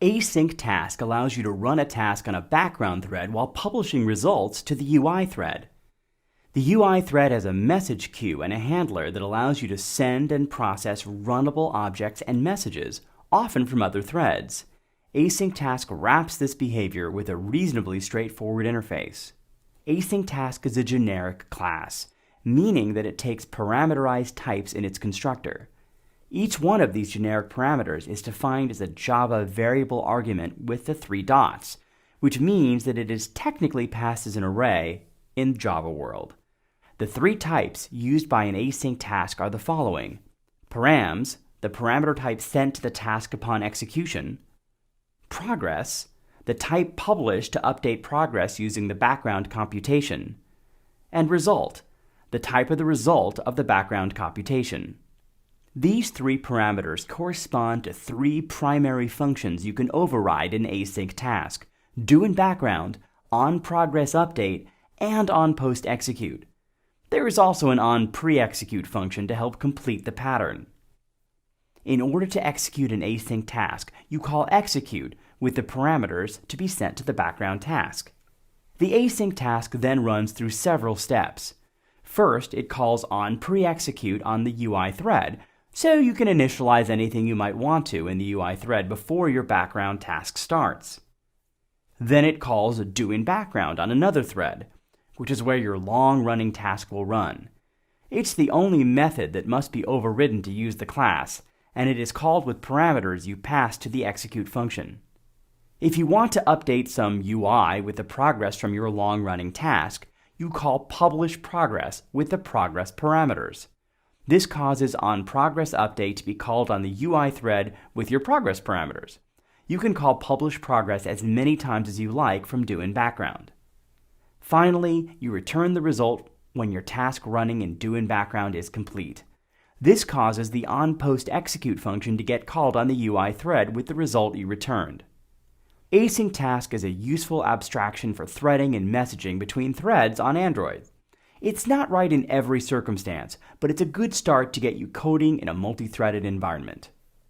AsyncTask allows you to run a task on a background thread while publishing results to the UI thread. The UI thread has a message queue and a handler that allows you to send and process runnable objects and messages, often from other threads. AsyncTask wraps this behavior with a reasonably straightforward interface. AsyncTask is a generic class, meaning that it takes parameterized types in its constructor. Each one of these generic parameters is defined as a Java variable argument with the 3 dots, which means that it is technically passed as an array in Java world. The 3 types used by an async task are the following: params, the parameter type sent to the task upon execution; progress, the type published to update progress using the background computation; and result, the type of the result of the background computation. These 3 parameters correspond to 3 primary functions you can override in AsyncTask: doInBackground, onProgressUpdate, and onPostExecute. There is also an onPreExecute function to help complete the pattern. In order to execute an async task, you call execute with the parameters to be sent to the background task. The async task then runs through several steps. First, it calls onPreExecute on the UI thread, so you can initialize anything you might want to in the UI thread before your background task starts. Then it calls doInBackground on another thread, which is where your long-running task will run. It's the only method that must be overridden to use the class, and it is called with parameters you pass to the execute function. If you want to update some UI with the progress from your long-running task, you call publishProgress with the progress parameters. This causes onProgressUpdate to be called on the UI thread with your progress parameters. You can call publishProgress as many times as you like from doInBackground. Finally, you return the result when your task running in doInBackground is complete. This causes the onPostExecute function to get called on the UI thread with the result you returned. AsyncTask is a useful abstraction for threading and messaging between threads on Android. It's not right in every circumstance, but it's a good start to get you coding in a multi-threaded environment.